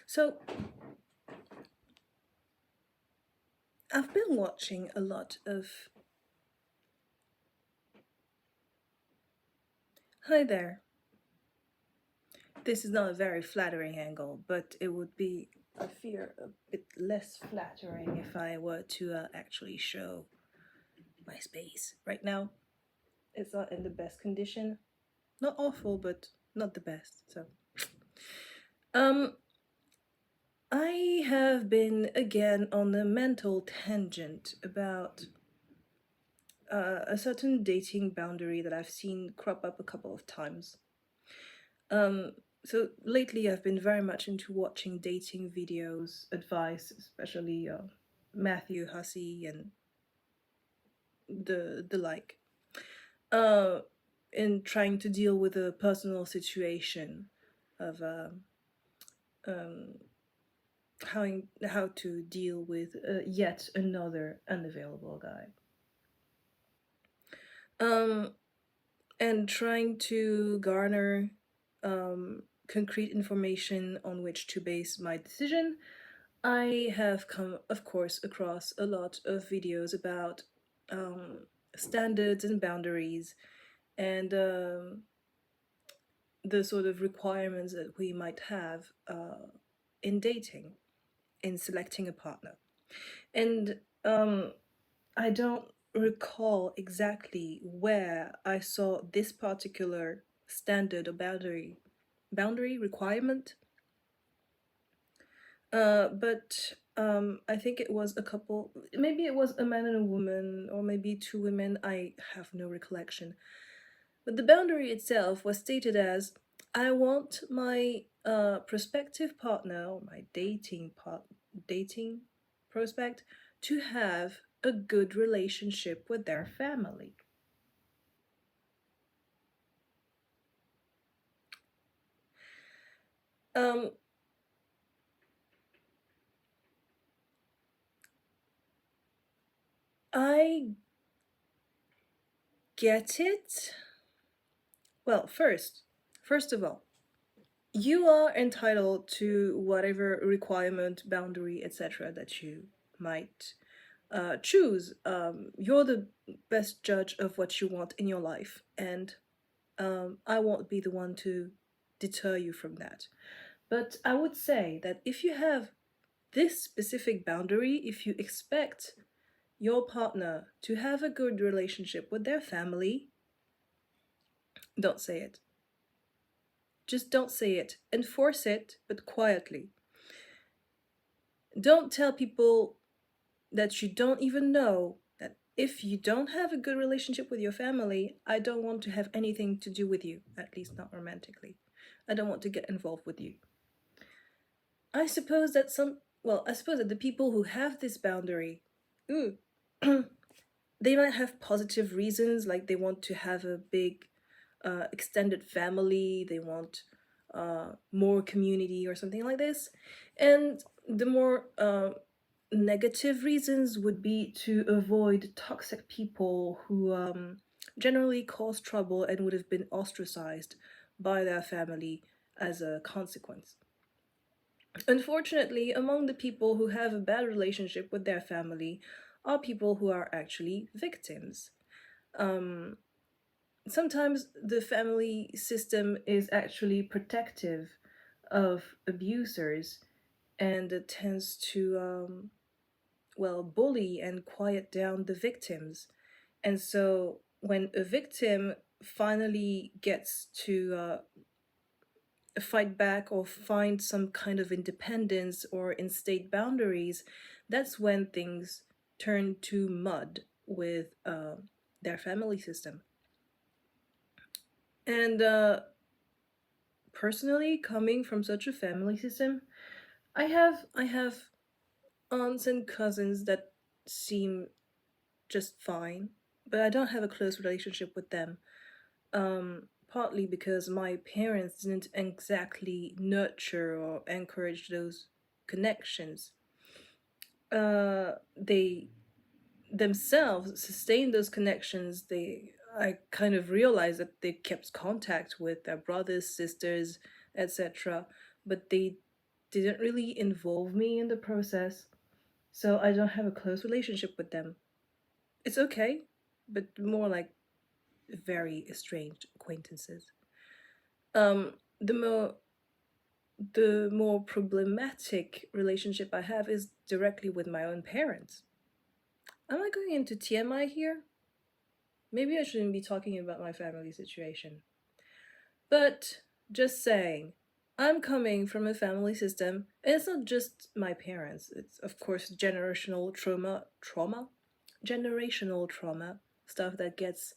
So, I've been watching a lot of. Hi there. This is not a very flattering angle, but it would be, I fear, a bit less flattering if I were to actually show my space. Right now, it's not in the best condition. Not awful, but not the best. So, um, I have been again on a mental tangent about a certain dating boundary that I've seen crop up a couple of times. Um, so lately I've been very much into watching dating videos, advice, especially Matthew Hussey and the like, uh, in trying to deal with a personal situation of um, how to deal with yet another unavailable guy. Um, and trying to garner concrete information on which to base my decision. I have come, of course, across a lot of videos about standards and boundaries and the sort of requirements that we might have in dating, in selecting a partner. And I don't recall exactly where I saw this particular standard or boundary requirement. But I think it was a couple, maybe it was a man and a woman, or maybe two women, I have no recollection. But the boundary itself was stated as I want my prospective partner, or my dating prospect, to have a good relationship with their family. Um, I get it. Well, first of all, you are entitled to whatever requirement, boundary, etc., that you might choose. You're the best judge of what you want in your life, and I won't be the one to deter you from that. But I would say that if you have this specific boundary, if you expect your partner to have a good relationship with their family, don't say it. Just don't say it. Enforce it, but quietly. Don't tell people that you don't even know that if you don't have a good relationship with your family, I don't want to have anything to do with you, at least not romantically. I don't want to get involved with you. I suppose that I suppose that the people who have this boundary, ooh, they might have positive reasons, like they want to have a big extended family, they want more community or something like this. And the more negative reasons would be to avoid toxic people who generally cause trouble and would have been ostracized by their family as a consequence. Unfortunately, among the people who have a bad relationship with their family are people who are actually victims. Um, Sometimes the family system is actually protective of abusers and it tends to, bully and quiet down the victims. And so when a victim finally gets to fight back or find some kind of independence or instate boundaries, that's when things turn to mud with their family system. And personally, coming from such a family system, I have aunts and cousins that seem just fine, but I don't have a close relationship with them. Partly because my parents didn't exactly nurture or encourage those connections. They themselves sustained those connections. I kind of realized that they kept contact with their brothers, sisters, etc., but they didn't really involve me in the process, so I don't have a close relationship with them. It's okay, but more like very estranged acquaintances. Um, the more the more problematic relationship I have is directly with my own parents. Am I going into TMI here? Maybe I shouldn't be talking about my family situation. But just saying, I'm coming from a family system, and it's not just my parents, it's of course generational trauma, stuff that gets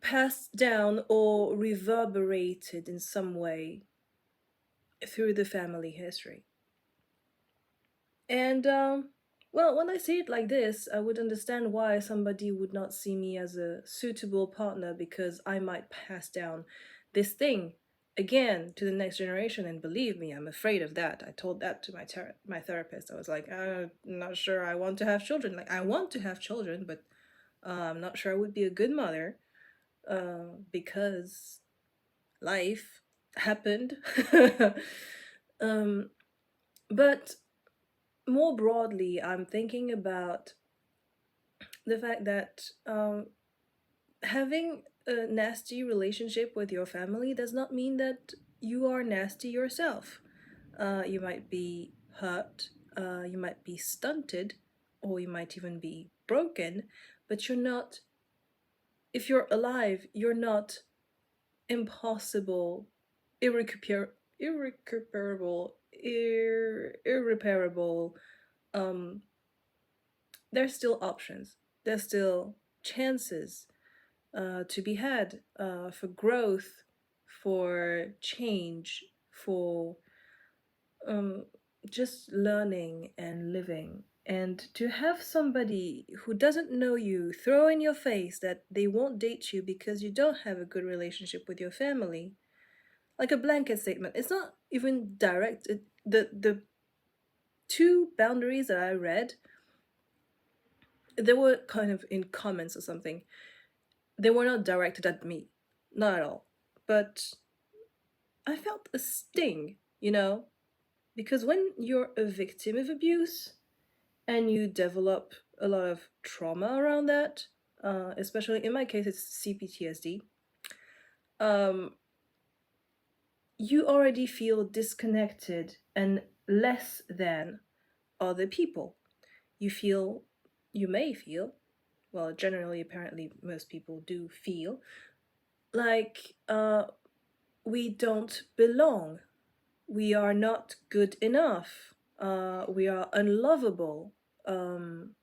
passed down or reverberated in some way through the family history. And well, when I see it like this, I would understand why somebody would not see me as a suitable partner, because I might pass down this thing again to the next generation. And believe me, I'm afraid of that. I told that to my therapist. I was like, I'm not sure I want to have children. Like, I want to have children, but I'm not sure I would be a good mother, because life happened. um, but more broadly, I'm thinking about the fact that having a nasty relationship with your family does not mean that you are nasty yourself. You might be hurt, you might be stunted, or you might even be broken, but you're not, if you're alive, you're not impossible, irreparable. Um, there's still options. There's still chances to be had for growth, for change, for um, just learning and living. And to have somebody who doesn't know you throw in your face that they won't date you because you don't have a good relationship with your family, like a blanket statement. It's not even direct. The two boundaries that I read, they were kind of in comments or something. They were not directed at me, not at all. But I felt a sting, because when you're a victim of abuse and you develop a lot of trauma around that, especially in my case, it's CPTSD, um, you already feel disconnected and less than other people. You feel, you may feel, well, generally, apparently, most people do feel like we don't belong. We are not good enough. We are unlovable. Um,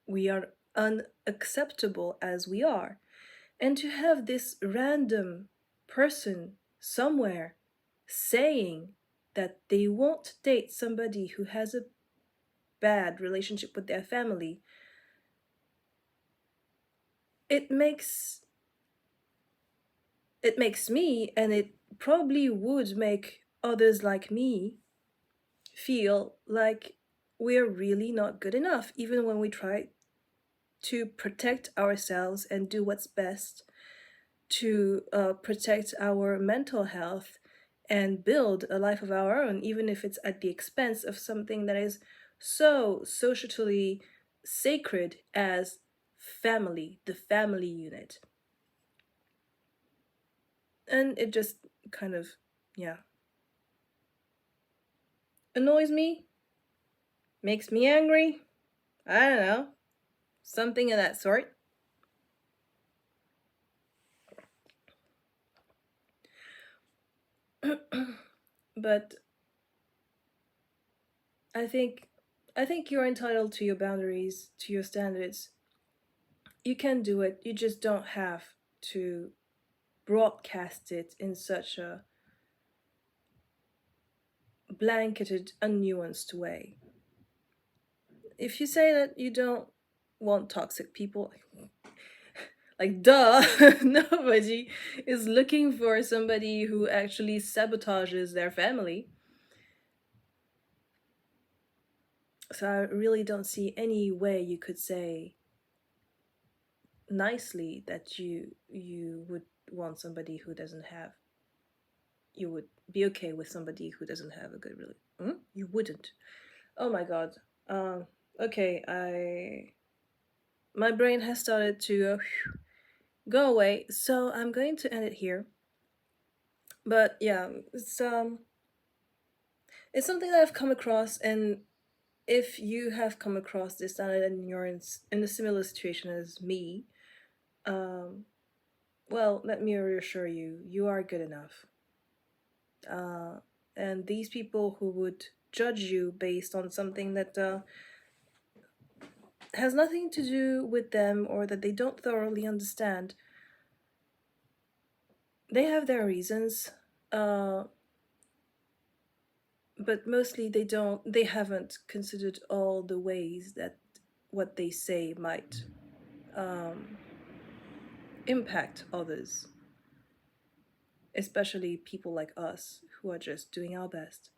we are unacceptable as we are. And to have this random person somewhere saying that they won't date somebody who has a bad relationship with their family, it makes me, and it probably would make others like me, feel like we're really not good enough, even when we try to protect ourselves and do what's best to protect our mental health and build a life of our own, even if it's at the expense of something that is so socially sacred as family, the family unit. And it just kind of, yeah, annoys me, makes me angry. I don't know, something of that sort. But I think you're entitled to your boundaries, to your standards. You can do it. You just don't have to broadcast it in such a blanketed, unnuanced way. If you say that you don't want toxic people, like duh, nobody is looking for somebody who actually sabotages their family. So I really don't see any way you could say nicely that you would want somebody who doesn't have, you would be okay with somebody who doesn't have a good You wouldn't. Oh my god. Okay, my brain has started to go away, so I'm going to end it here. But yeah, it's something that I've come across, and if you have come across this and you're in a similar situation as me, um, well, let me reassure you, you are good enough. And these people who would judge you based on something that has nothing to do with them or that they don't thoroughly understand, they have their reasons. But mostly they haven't considered all the ways that what they say might impact others, especially people like us who are just doing our best.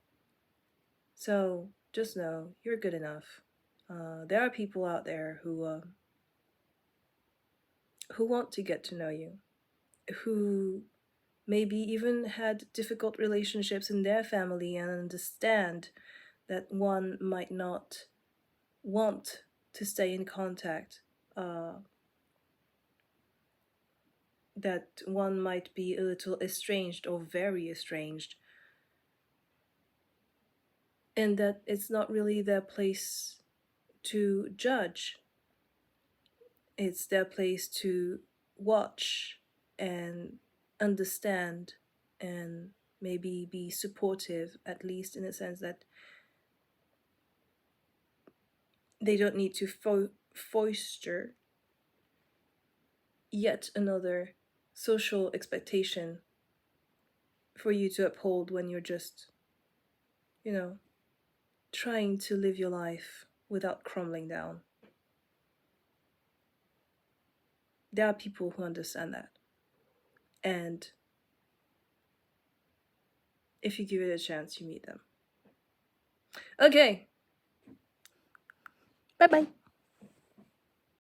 So just know you're good enough. There are people out there who want to get to know you, who maybe even had difficult relationships in their family and understand that one might not want to stay in contact, that one might be a little estranged or very estranged, and that it's not really their place to judge. It's their place to watch and understand and maybe be supportive, at least in the sense that they don't need to foster yet another social expectation for you to uphold when you're just, trying to live your life without crumbling down. There are people who understand that. And if you give it a chance, you meet them. Okay. Bye bye.